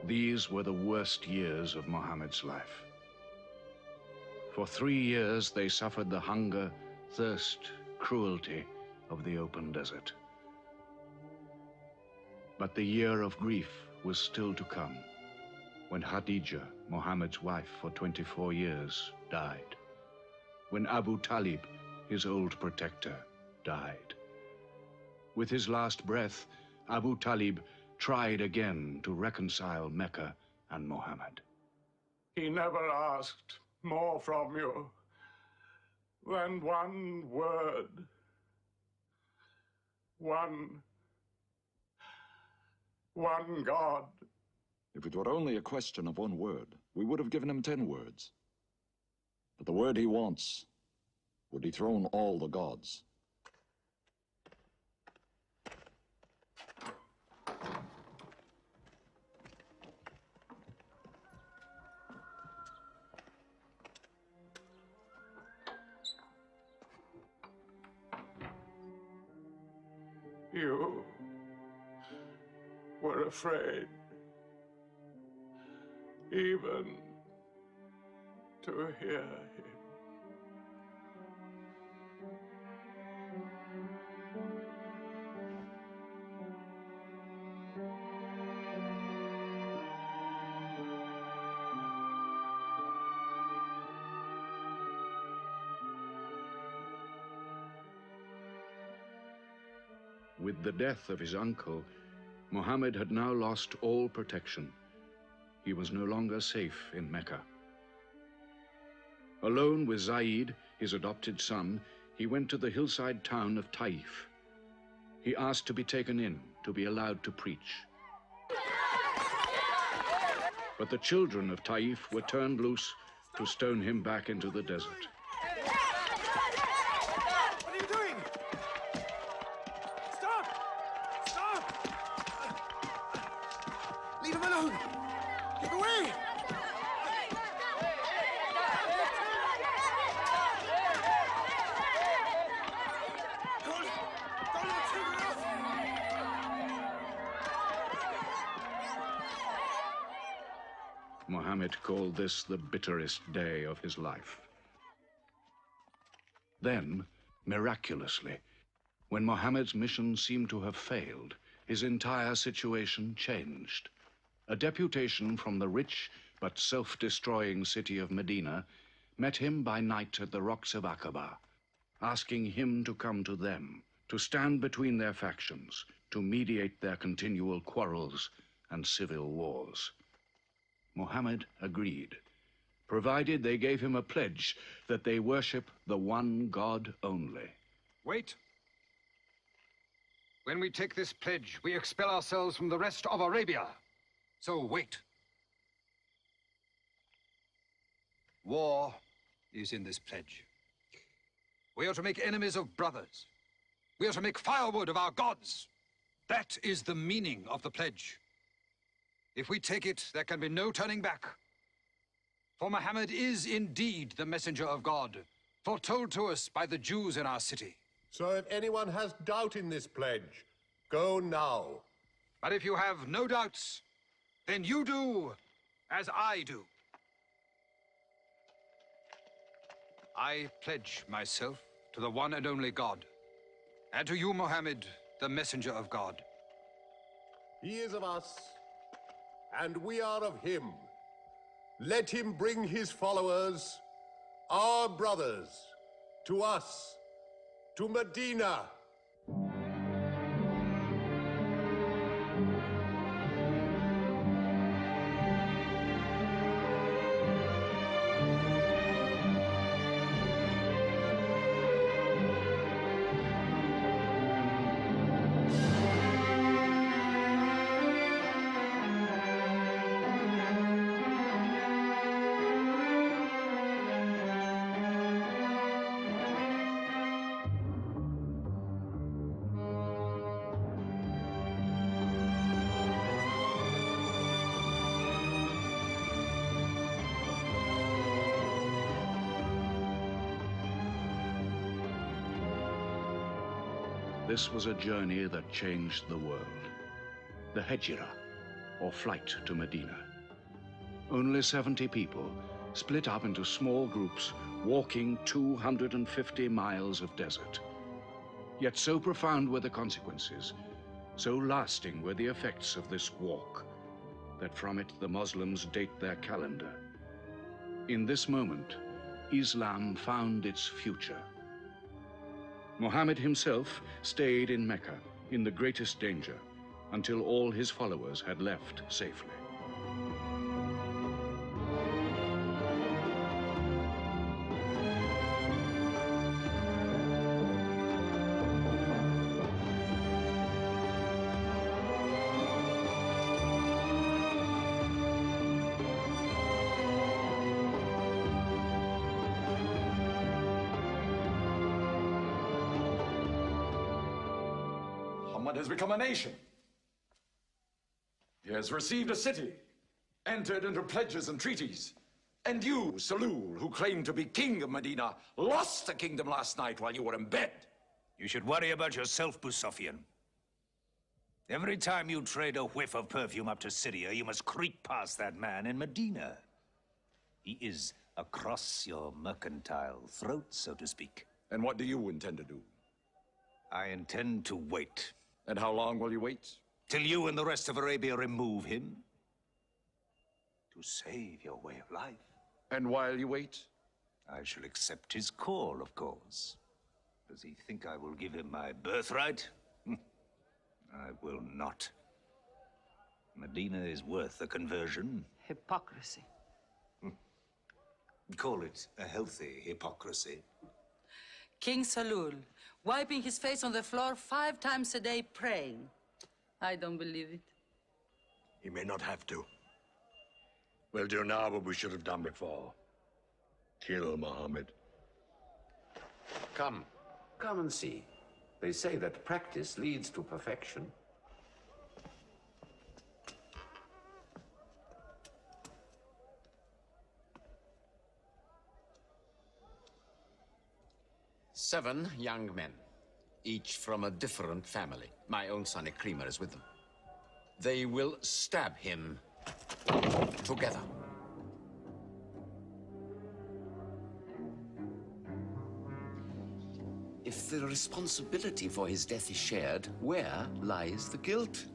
These were the worst years of Muhammad's life. For 3 years they suffered the hunger, thirst, cruelty of the open desert. But the year of grief was still to come, when Khadija, Muhammad's wife for 24 years, died. When Abu Talib, his old protector, died. With his last breath, Abu Talib tried again to reconcile Mecca and Muhammad. He never asked more from you than one word. One God. If it were only a question of one word, we would have given him 10 words. But the word he wants would dethrone all the gods. You were afraid even to hear him. With the death of his uncle, Muhammad had now lost all protection. He was no longer safe in Mecca. Alone with Zaid, his adopted son, he went to the hillside town of Taif. He asked to be taken in, to be allowed to preach. But the children of Taif were turned loose to stone him back into the desert. What are you doing? Stop! Stop! Leave him alone! Get away! Muhammad called this the bitterest day of his life. Then, miraculously, when Muhammad's mission seemed to have failed, his entire situation changed. A deputation from the rich but self-destroying city of Medina met him by night at the rocks of Aqaba, asking him to come to them, to stand between their factions, to mediate their continual quarrels and civil wars. Muhammad agreed, provided they gave him a pledge that they worship the one God only. Wait. When we take this pledge, we expel ourselves from the rest of Arabia. So wait. War is in this pledge. We are to make enemies of brothers. We are to make firewood of our gods. That is the meaning of the pledge. If we take it, there can be no turning back. For Muhammad is indeed the messenger of God, foretold to us by the Jews in our city. So if anyone has doubt in this pledge, go now. But if you have no doubts, then you do as I do. I pledge myself to the one and only God, and to you, Muhammad, the messenger of God. He is of us, and we are of him. Let him bring his followers, our brothers, to us, to Medina. This was a journey that changed the world. The Hejira, or flight to Medina. Only 70 people, split up into small groups, walking 250 miles of desert. Yet so profound were the consequences, so lasting were the effects of this walk, that from it the Muslims date their calendar. In this moment, Islam found its future. Muhammad himself stayed in Mecca in the greatest danger until all his followers had left safely. Muhammad has become a nation. He has received a city, entered into pledges and treaties. And you, Salul, who claimed to be king of Medina, lost the kingdom last night while you were in bed. You should worry about yourself, Busafian. Every time you trade a whiff of perfume up to Syria, you must creep past that man in Medina. He is across your mercantile throat, so to speak. And what do you intend to do? I intend to wait. And how long will you wait? Till you and the rest of Arabia remove him. To save your way of life. And while you wait? I shall accept his call, of course. Does he think I will give him my birthright? I will not. Medina is worth a conversion. Hypocrisy. Call it a healthy hypocrisy. King Salul, wiping his face on the floor 5 times a day, praying. I don't believe it. He may not have to. We'll do now what we should have done before. Kill Muhammad. Come and see. They say that practice leads to perfection. Seven young men, each from a different family. My own son Ikrimah is with them. They will stab him together. If the responsibility for his death is shared, where lies the guilt?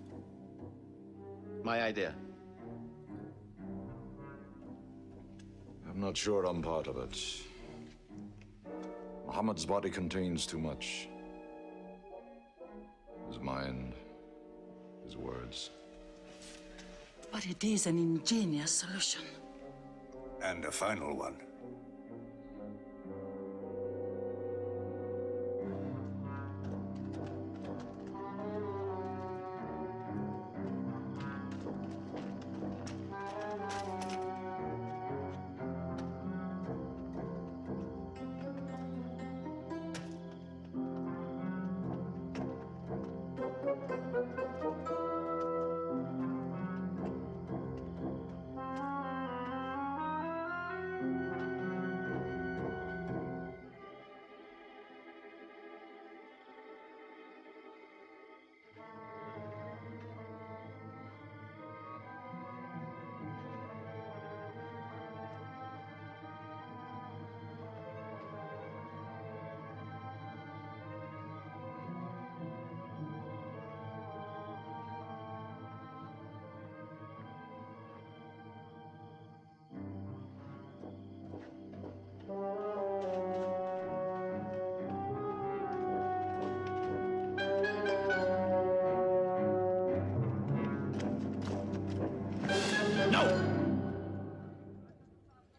My idea. I'm not sure I'm part of it. Muhammad's body contains too much. His mind, his words. But it is an ingenious solution. And a final one.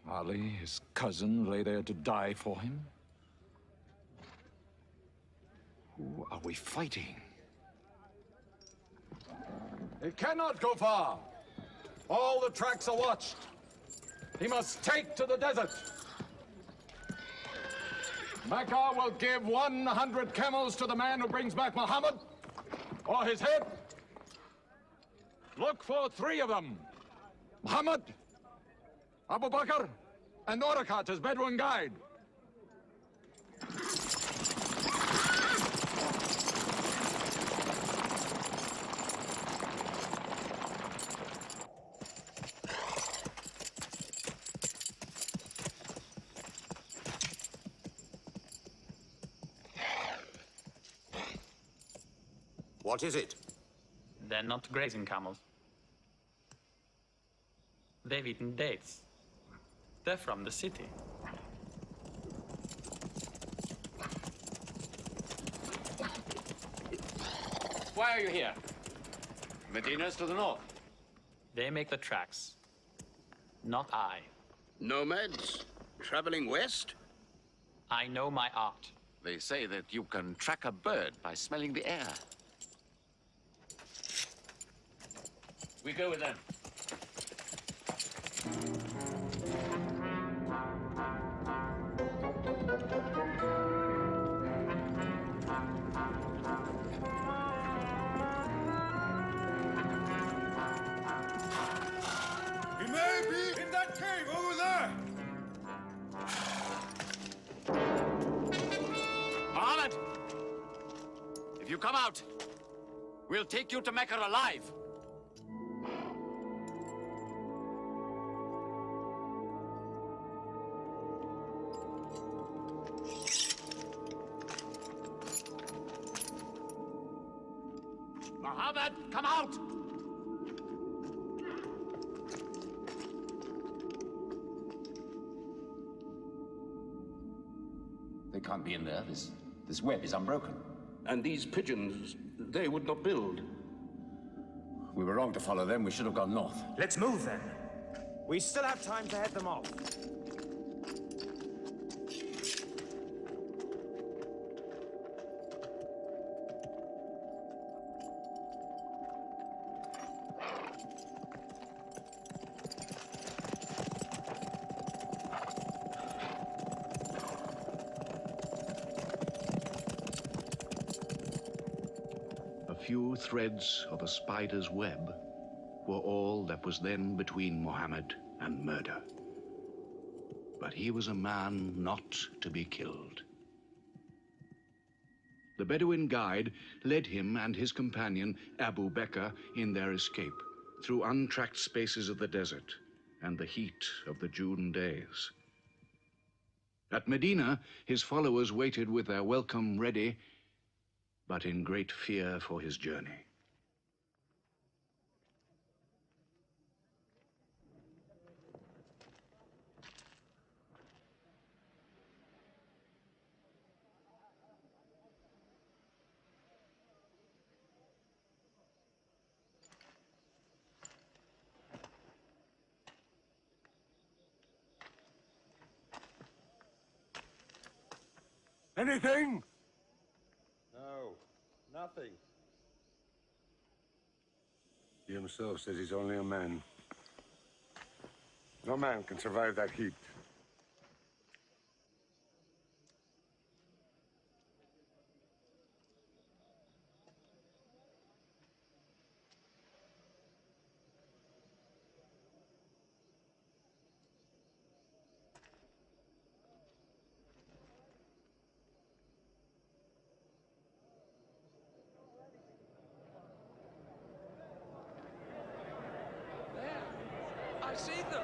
Ali, his cousin, lay there to die for him? Who are we fighting? It cannot go far. All the tracks are watched. He must take to the desert. Mecca will give 100 camels to the man who brings back Muhammad, or his head. Look for 3 of them. Muhammad, Abu Bakr, and Orakat as Bedouin guide. What is it? They're not grazing camels. They've eaten dates. They're from the city. Why are you here? Medina's to the north. They make the tracks. Not I. Nomads? Traveling west? I know my art. They say that you can track a bird by smelling the air. We go with them. He may be in that cave over there! Mohammed! If you come out, we'll take you to Mecca alive. Mohammed, come out! They can't be in there. This web is unbroken. And these pigeons, they would not build. We were wrong to follow them. We should have gone north. Let's move then. We still have time to head them off. A few threads of a spider's web were all that was then between Mohammed and murder. But he was a man not to be killed. The Bedouin guide led him and his companion, Abu Bekr, in their escape through untracked spaces of the desert and the heat of the June days. At Medina, his followers waited with their welcome ready, but in great fear for his journey. Anything? No, nothing. He himself says he's only a man. No man can survive that heat. I see them.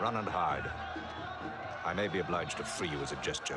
Run and hide. I may be obliged to free you as a gesture.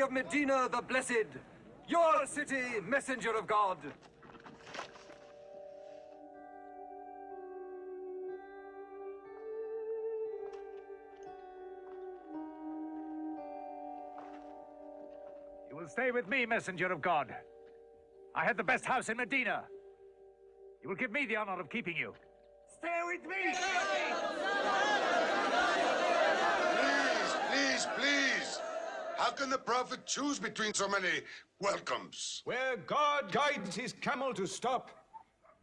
of Medina the Blessed, your city, messenger of God. You will stay with me, messenger of God. I had the best house in Medina. You will give me the honor of keeping you. Stay with me! Please. How can the Prophet choose between so many welcomes? Where God guides his camel to stop,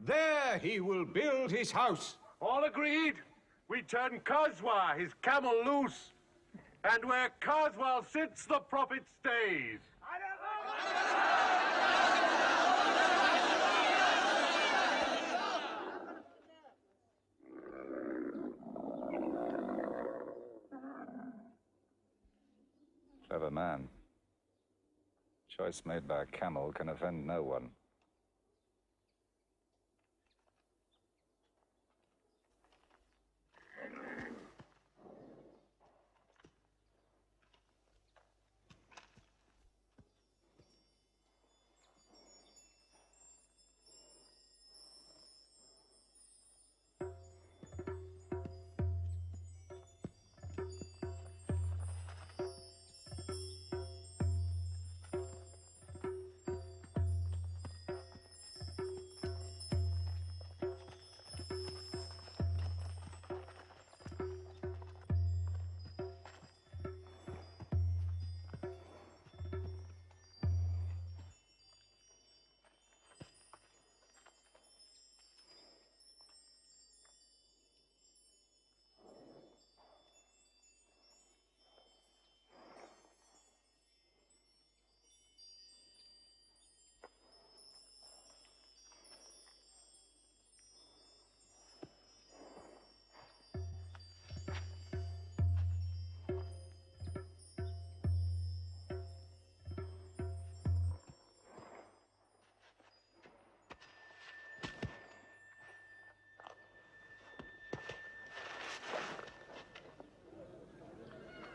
there he will build his house. All agreed? We turn Kazwa, his camel, loose. And where Kazwa sits, the Prophet stays. Clever man. Choice made by a camel can offend no one.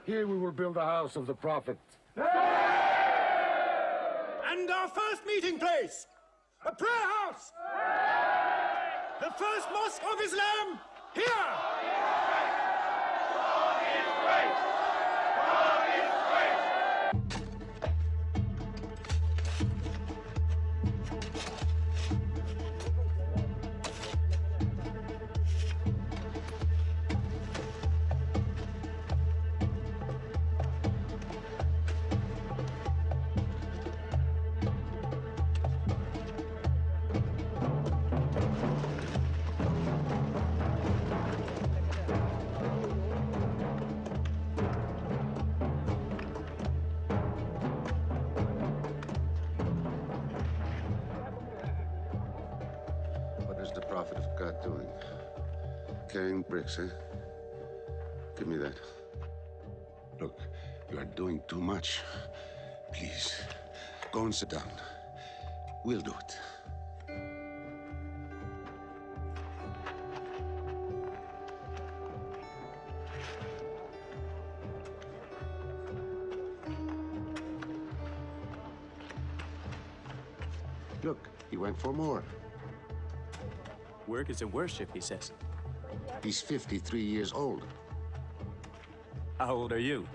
Here we will build the house of the Prophet. And our first meeting place, a prayer house. The first mosque of Islam, here. What is the Prophet of God doing? Carrying bricks, eh? Give me that. Look, you are doing too much. Please, go and sit down. We'll do it. Look, he went for more. Work isn't worship, he says. He's 53 years old. How old are you?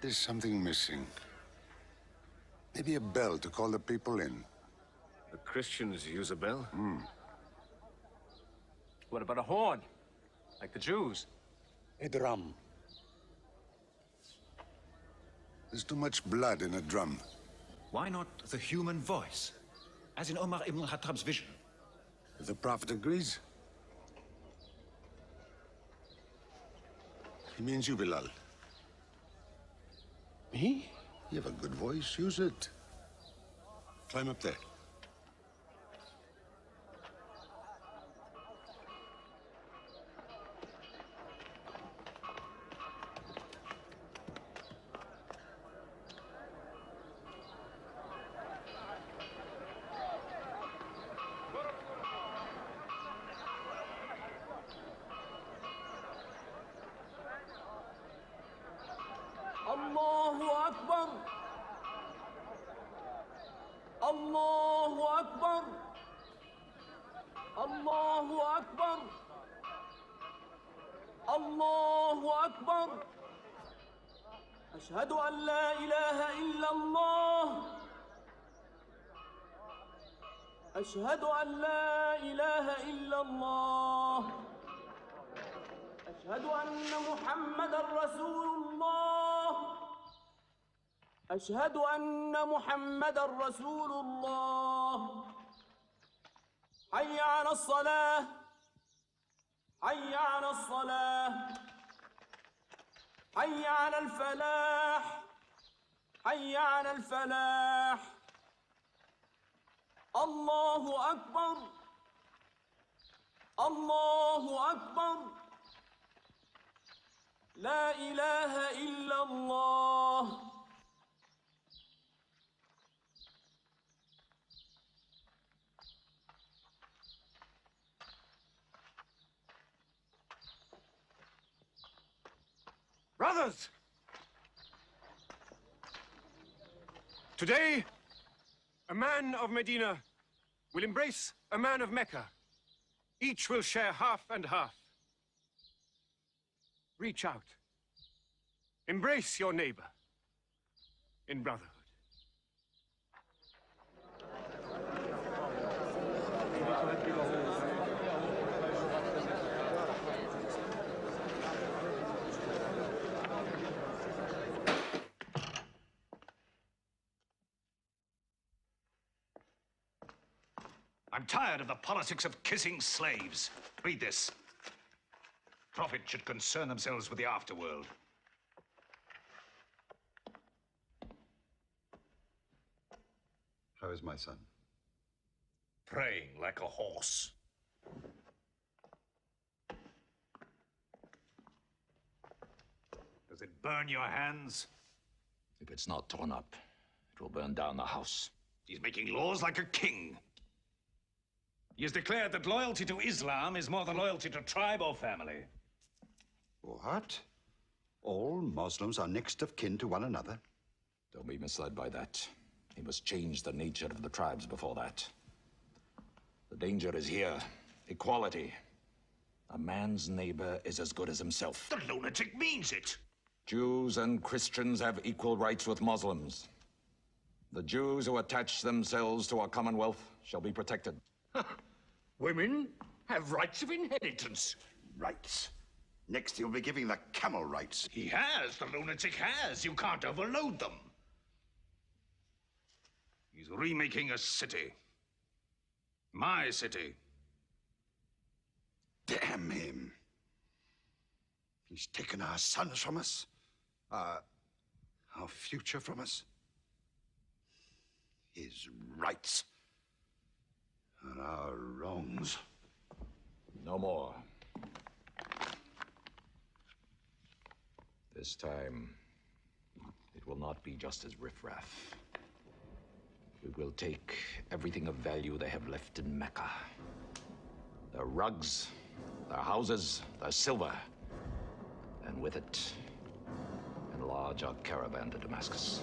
But there's something missing. Maybe a bell to call the people in. The Christians use a bell? What about a horn? Like the Jews? A drum. There's too much blood in a drum. Why not the human voice? As in Omar ibn al-Khattab's vision. If the Prophet agrees. He means you, Bilal. Me? You have a good voice. Use it. Climb up there. Allahu Akbar. Allahu Akbar. Allahu Akbar. Allahu Akbar. أشهد أن لا إله إلا الله. أشهد أن لا إله إلا الله. أشهد أن محمدًا رسول الله. أشهد أن محمدًا رسول الله. حي على الصلاة. حي على الصلاة. حي على الفلاح. حي على الفلاح. الله أكبر. الله أكبر. لا إله إلا الله. Brothers! Today, a man of Medina will embrace a man of Mecca. Each will share half and half. Reach out. Embrace your neighbor in brotherhood. I'm tired of the politics of kissing slaves. Read this. Prophets should concern themselves with the afterworld. How is my son? Praying like a horse. Does it burn your hands? If it's not torn up, it will burn down the house. He's making laws like a king. He has declared that loyalty to Islam is more than loyalty to tribe or family. What? All Muslims are next of kin to one another? Don't be misled by that. He must change the nature of the tribes before that. The danger is here. Equality. A man's neighbor is as good as himself. The lunatic means it. Jews and Christians have equal rights with Muslims. The Jews who attach themselves to our commonwealth shall be protected. Women have rights of inheritance. Rights? Next he'll be giving the camel rights. He has. The lunatic has. You can't overload them. He's remaking a city. My city. Damn him. He's taken our sons from us. Our future from us. His rights are our wrongs. No more. This time, it will not be just as riffraff. We will take everything of value they have left in Mecca. Their rugs, their houses, their silver. And with it, enlarge our caravan to Damascus.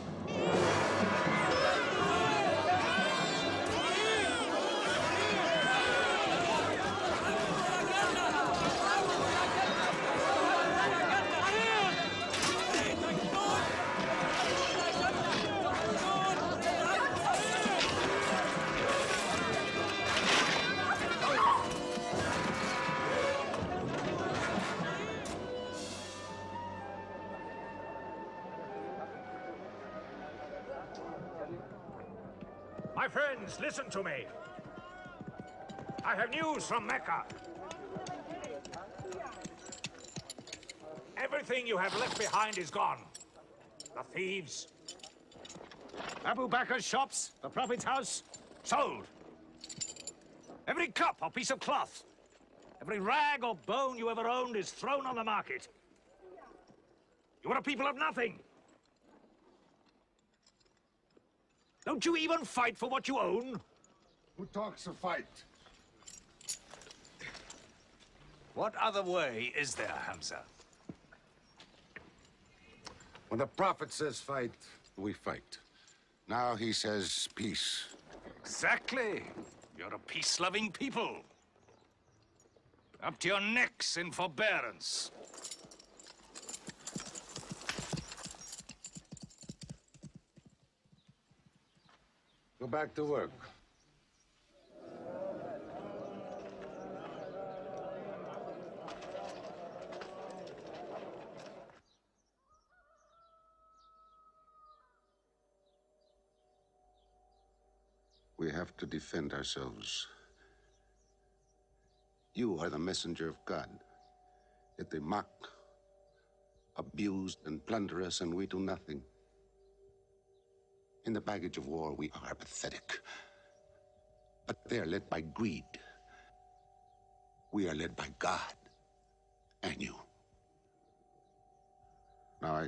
Kings, listen to me. I have news from Mecca. Everything you have left behind is gone. The thieves, Abu Bakr's shops, the Prophet's house, sold. Every cup or piece of cloth, every rag or bone you ever owned is thrown on the market. You are a people of nothing. Don't you even fight for what you own? Who talks of fight? What other way is there, Hamza? When the Prophet says fight, we fight. Now he says peace. Exactly. You're a peace-loving people. Up to your necks in forbearance. Go back to work. We have to defend ourselves. You are the messenger of God. Yet they mock, abuse, and plunder us, and we do nothing. In the baggage of war, we are pathetic. But they are led by greed. We are led by God and you. Now,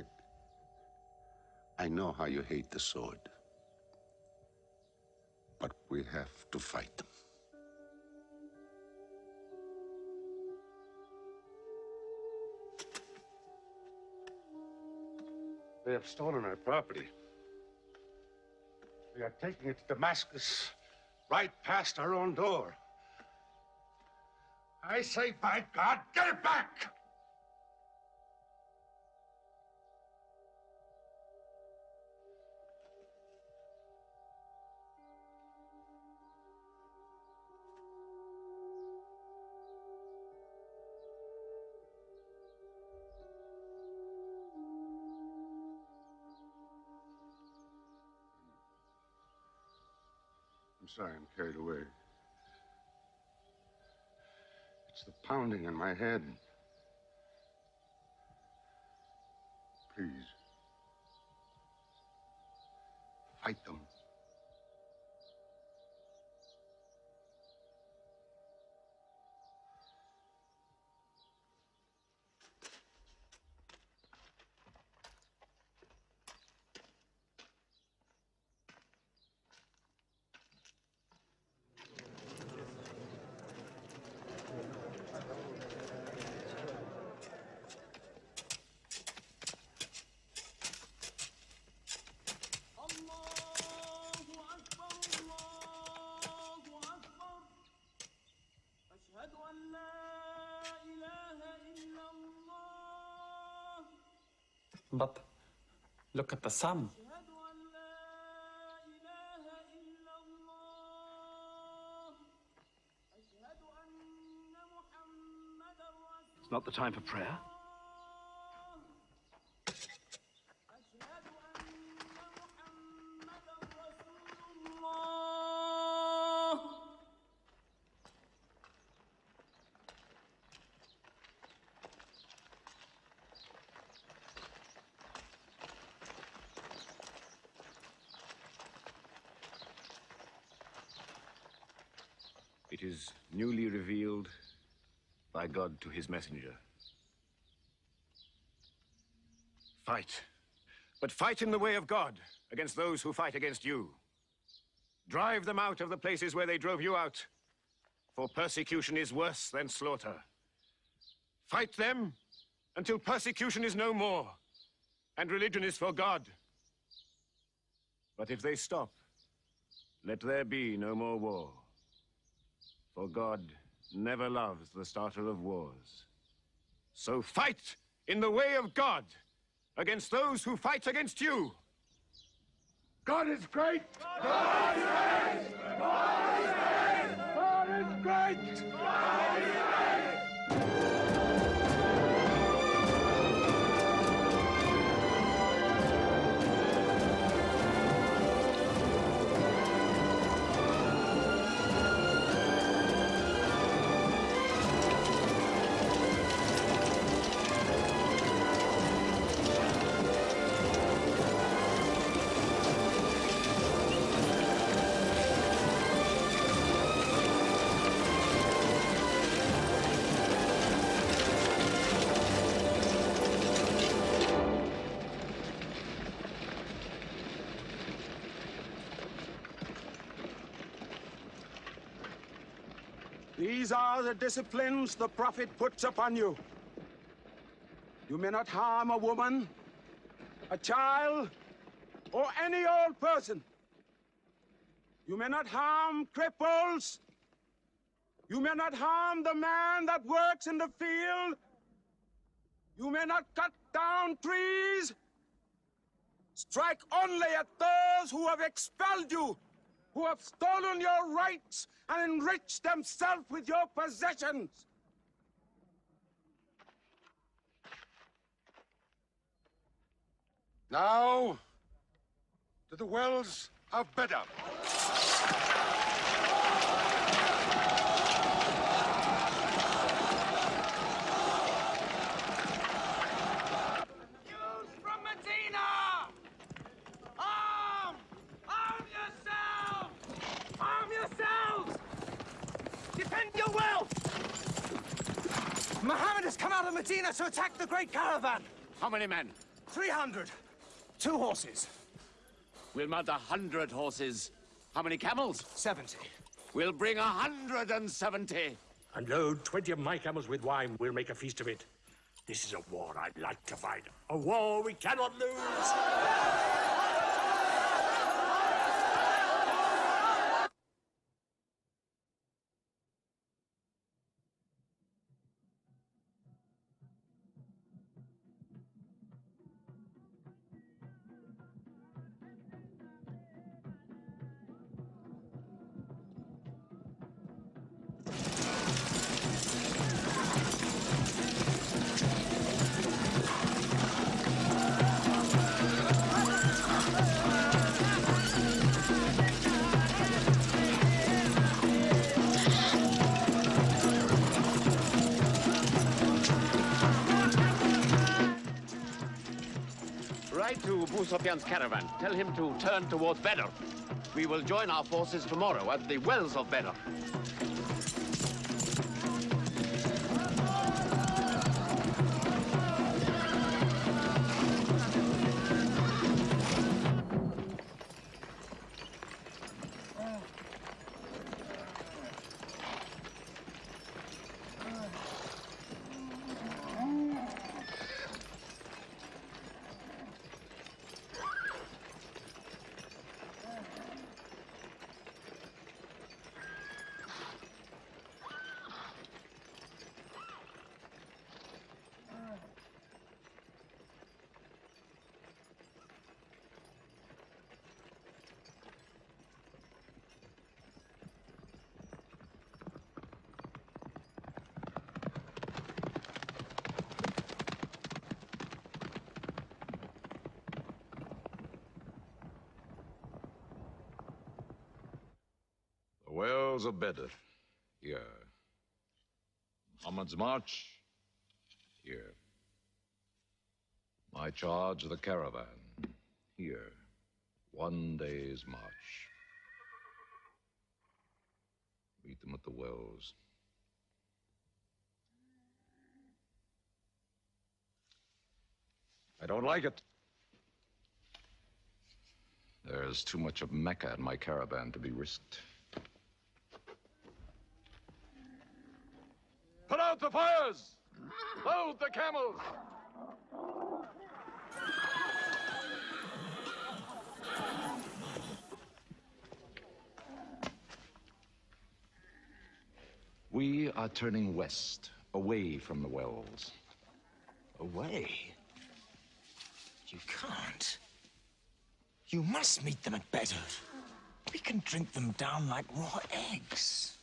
I know how you hate the sword. But we have to fight them. They have stolen our property. We are taking it to Damascus, right past our own door. I say, by God, get it back! I'm sorry, I'm carried away. It's the pounding in my head. Please. Fight them. But look at the sun. It's not the time for prayer. It is newly revealed by God to his messenger. Fight. But fight in the way of God against those who fight against you. Drive them out of the places where they drove you out, for persecution is worse than slaughter. Fight them until persecution is no more and religion is for God. But if they stop, let there be no more war. For God never loves the starter of wars. So fight in the way of God against those who fight against you. God is great! God is great! God is great! God is great! God is great! These are the disciplines the Prophet puts upon you. You may not harm a woman, a child, or any old person. You may not harm cripples. You may not harm the man that works in the field. You may not cut down trees. Strike only at those who have expelled you, who have stolen your rights and enriched themselves with your possessions. Now, to the wells of Bedr. From Medina! Arm! Arm yourselves! Arm yourselves! Defend your wealth! Muhammad has come out of Medina to attack the great caravan. How many men? 300. 2 horses. We'll mount 100 horses. How many camels? 70. We'll bring 170. And load 20 of my camels with wine. We'll make a feast of it. This is a war I'd like to fight. A war we cannot lose. Ride to Abu Sufyan's caravan. Tell him to turn towards Bedr. We will join our forces tomorrow at the wells of Bedr. The wells of Bedr, here. Muhammad's march, here. My charge of the caravan, here. 1 day's march. Meet them at the wells. I don't like it. There's too much of Mecca in my caravan to be risked. Put out the fires! Load the camels! We are turning west, away from the wells. Away? You can't. You must meet them at Bedr. We can drink them down like raw eggs.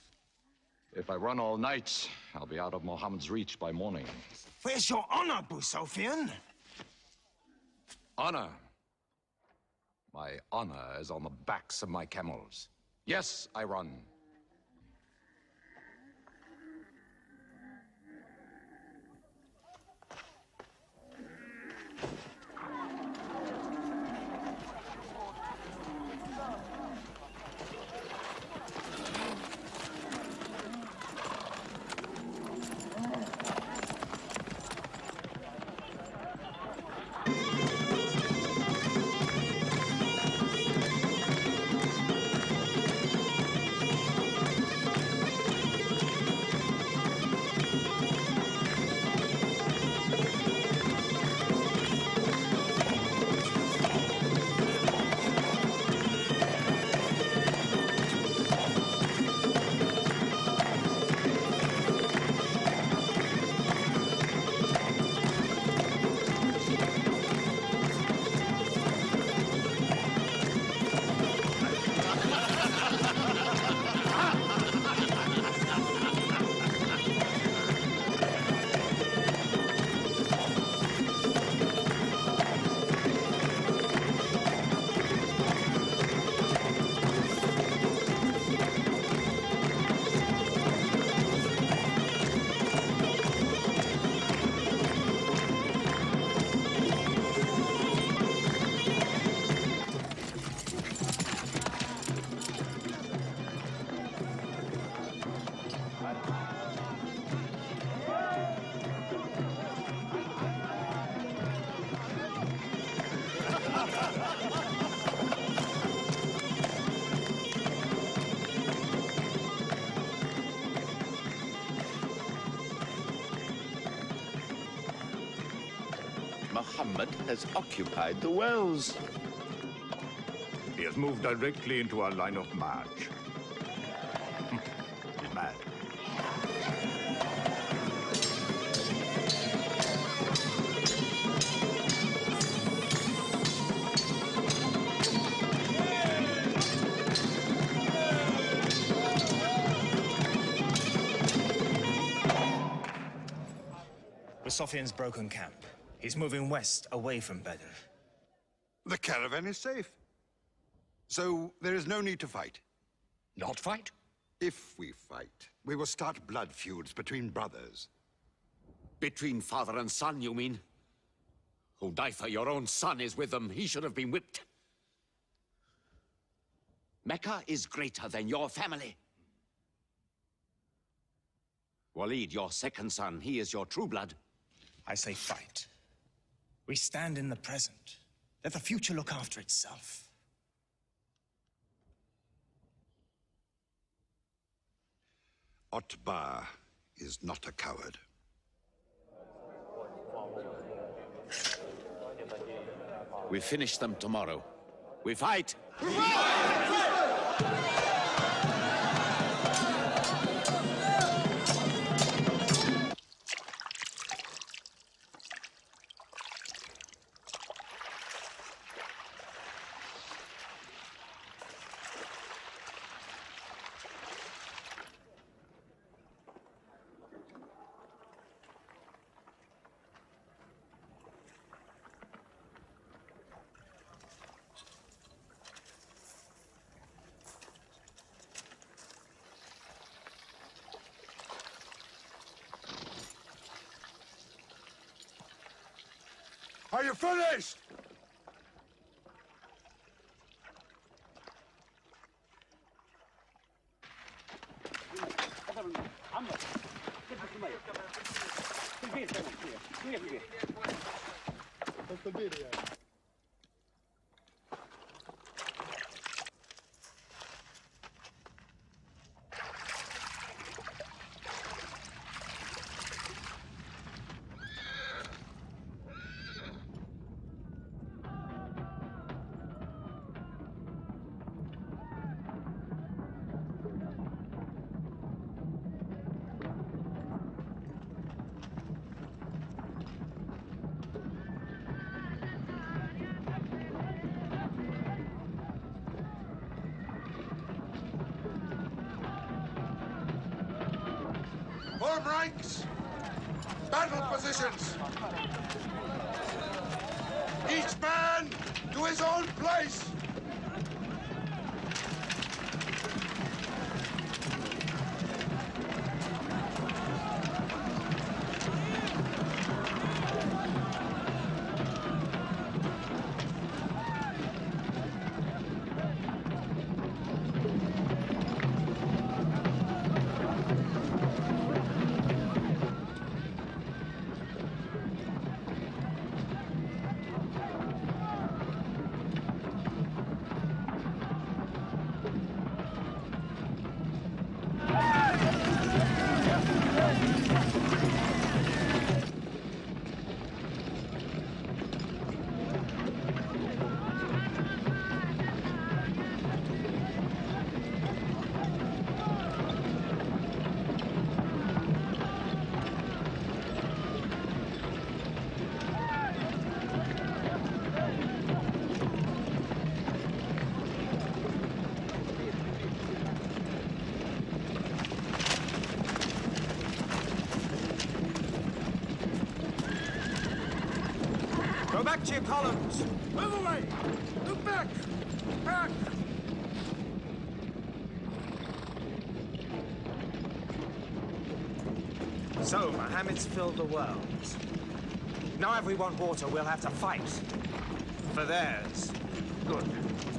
If I run all night, I'll be out of Mohammed's reach by morning. Where's your honor, Abu Sufyan? Honor? My honor is on the backs of my camels. Yes, I run. Muhammad has occupied the wells. He has moved directly into our line of march. He's mad. Sofian's broken camp. He's moving west, away from Badr. The caravan is safe. So there is no need to fight. Not fight? If we fight, we will start blood feuds between brothers. Between father and son, you mean? Hudayfa, your own son, is with them. He should have been whipped. Mecca is greater than your family. Walid, your second son, he is your true blood. I say fight. We stand in the present. Let the future look after itself. Otbah is not a coward. We finish them tomorrow. We fight! Are you finished? Form ranks! Battle positions! Each man to his own place! Go back to your columns. Move away! Look back! Back! So, Mohammed's filled the world. Now if we want water, we'll have to fight. For theirs. Good.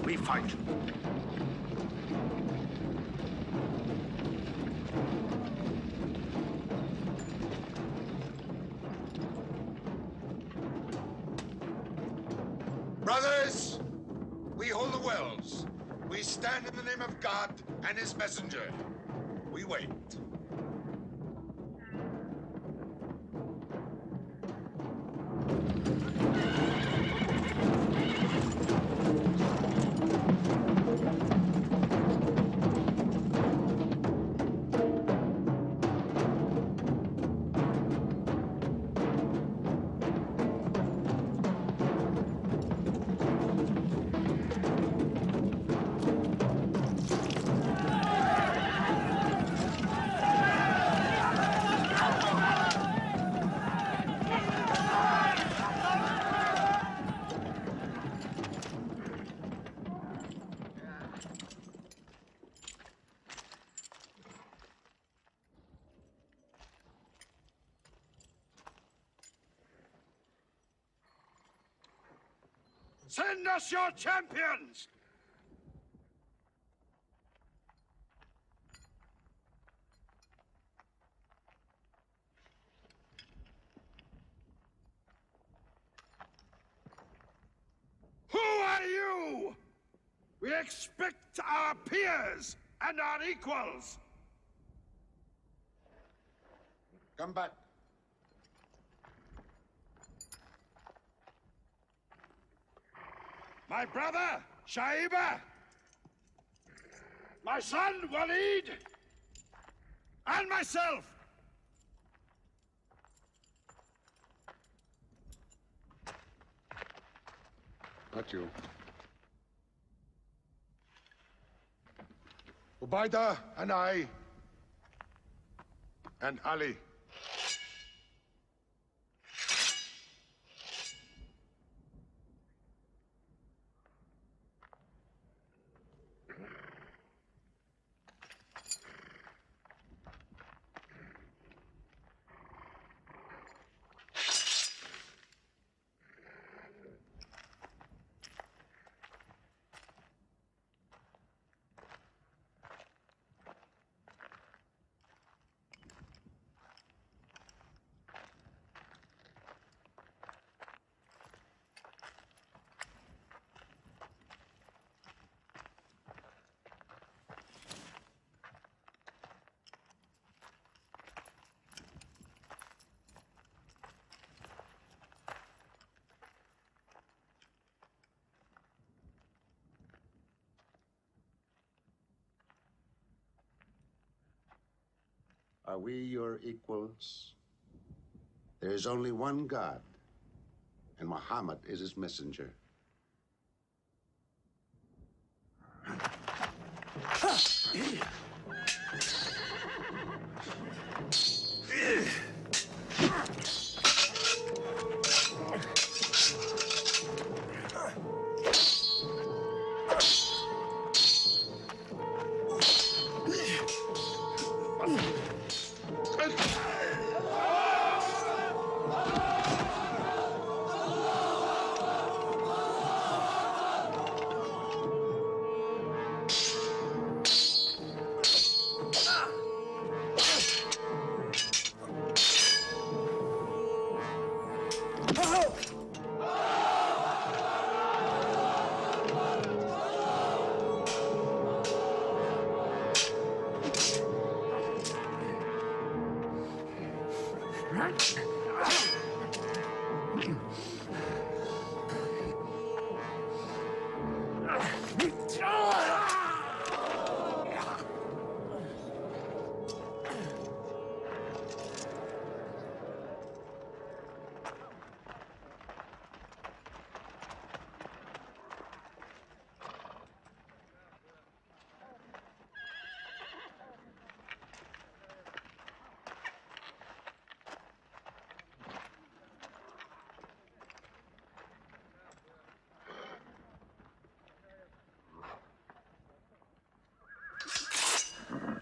We fight. Brothers, we hold the wells. We stand in the name of God and his messenger. We wait. Send us your champions! Who are you? We expect our peers and our equals. Come back. My brother, Shaiba. My son, Walid. And myself. Not you. Ubaida and I, and Ali. Are we your equals? There is only one God, and Muhammad is his messenger.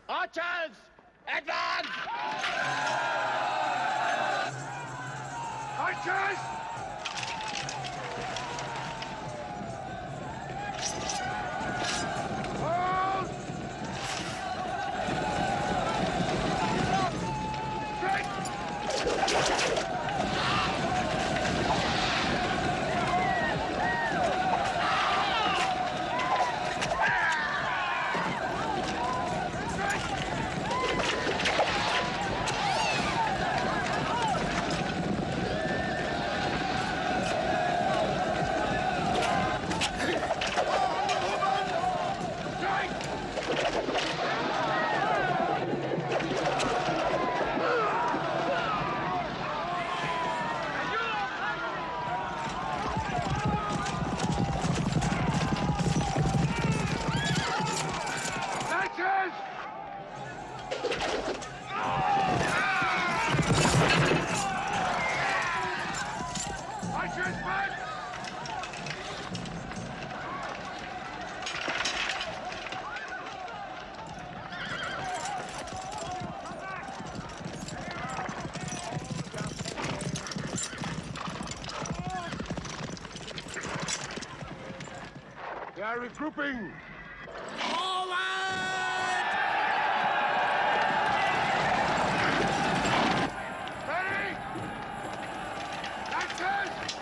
Archers! Advance! Archers! Hold! are regrouping. Ready? Lances!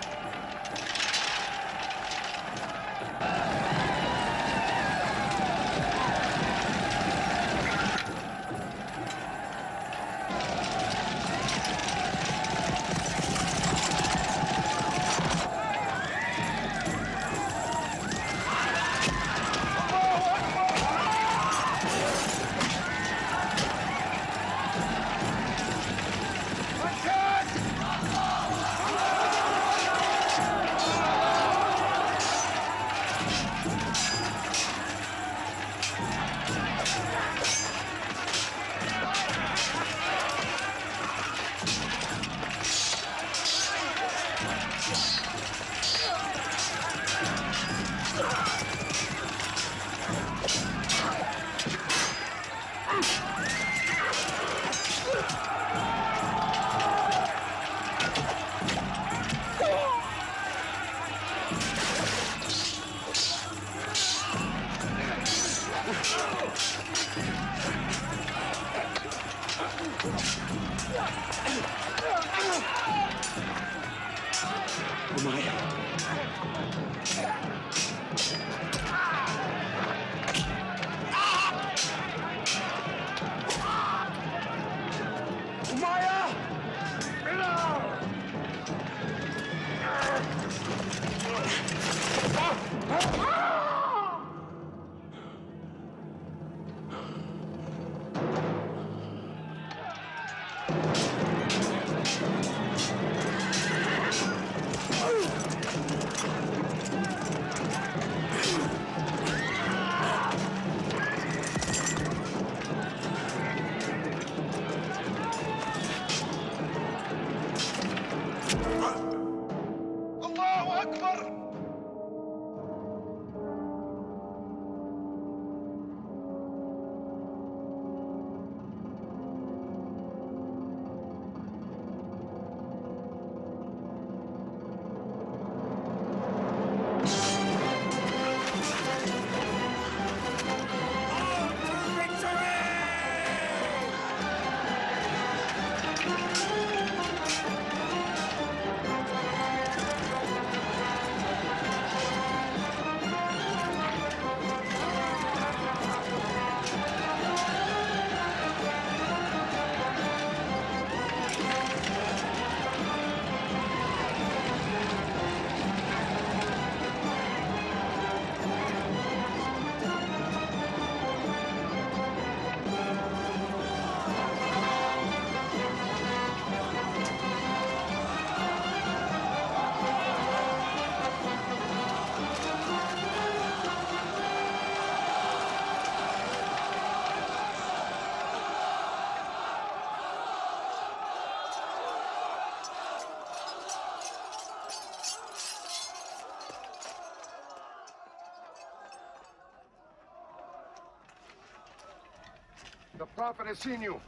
The Prophet has seen you.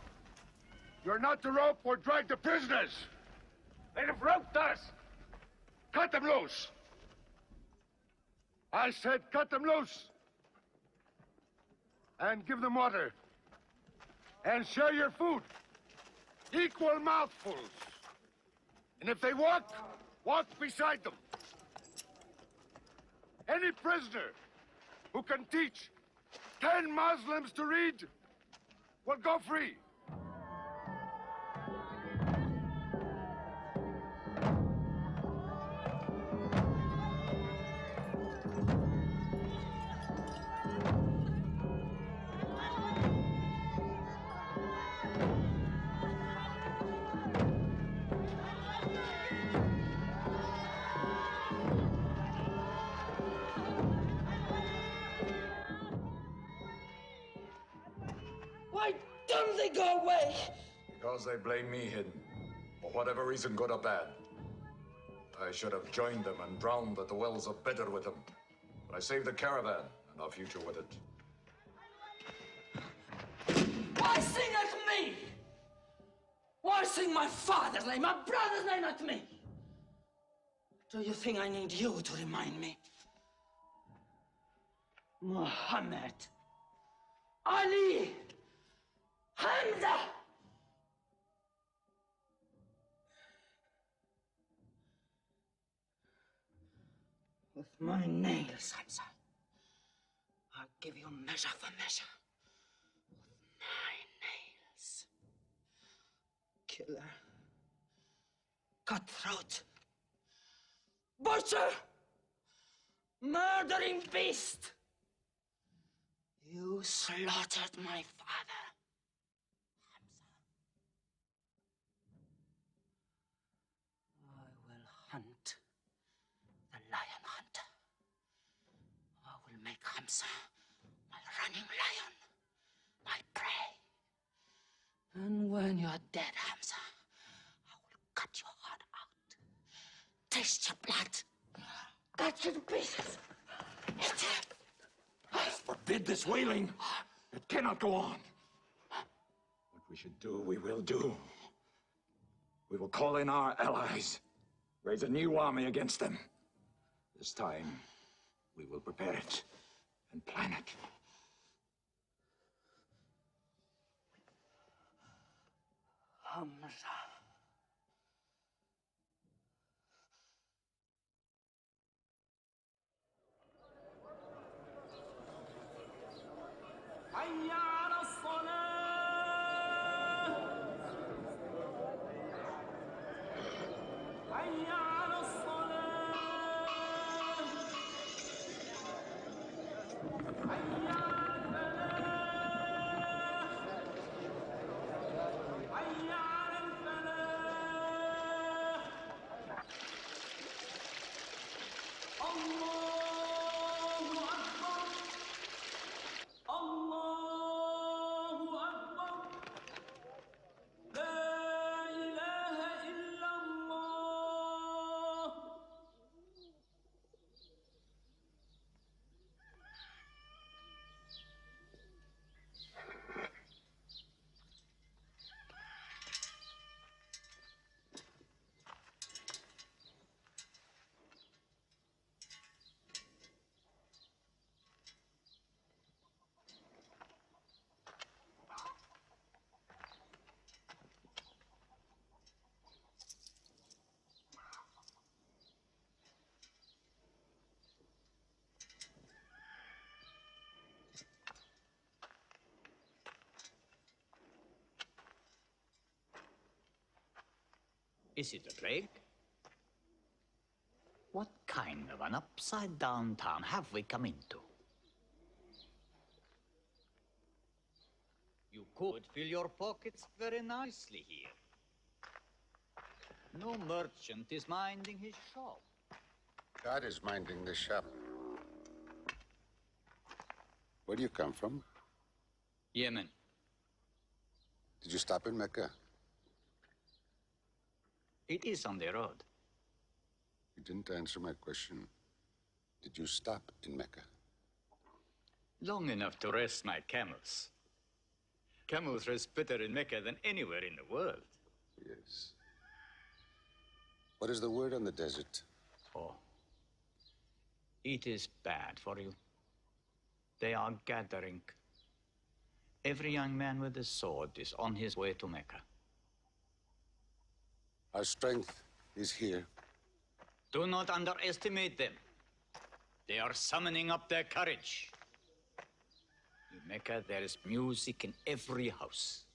You're not to rope or drag the prisoners. They have roped us. Cut them loose. I said cut them loose. And give them water. And share your food. Equal mouthfuls. And if they walk, walk beside them. Any prisoner who can teach 10 Muslims to read will go free. Why don't they go away? Because they blame me, Hidden. For whatever reason, good or bad. I should have joined them and drowned at the wells of Bedr with them. But I saved the caravan and our future with it. Why sing at me? Why sing my father's name, my brother's name at me? Do you think I need you to remind me? Muhammad, Ali, Hamza. With my nails, Hamza, I'll give you measure for measure. With my nails. Killer. Cutthroat. Butcher! Murdering beast! You slaughtered my father, Hamza. I will hunt the lion hunter. I will make Hamza my running lion, my prey. And when you're dead, Hamza, I will cut your heart out. Taste your blood. Cut you to pieces. Eat it. Forbid this wailing. It cannot go on. What we should do, we will do. We will call in our allies, raise a new army against them. This time, we will prepare it and plan it. Hamza. حي على الصلاة حي على الصلاة حي على الفلاح حي على الفلاح الله أكبر الله أكبر لا إله إلا الله. Is it a plague? What kind of an upside-down town have we come into? You could fill your pockets very nicely here. No merchant is minding his shop. God is minding the shop. Where do you come from? Yemen. Did you stop in Mecca? It is on the road. You didn't answer my question. Did you stop in Mecca? Long enough to rest my camels. Camels rest better in Mecca than anywhere in the world. Yes. What is the word on the desert? Oh. It is bad for you. They are gathering. Every young man with a sword is on his way to Mecca. Our strength is here. Do not underestimate them. They are summoning up their courage. In Mecca, there is music in every house.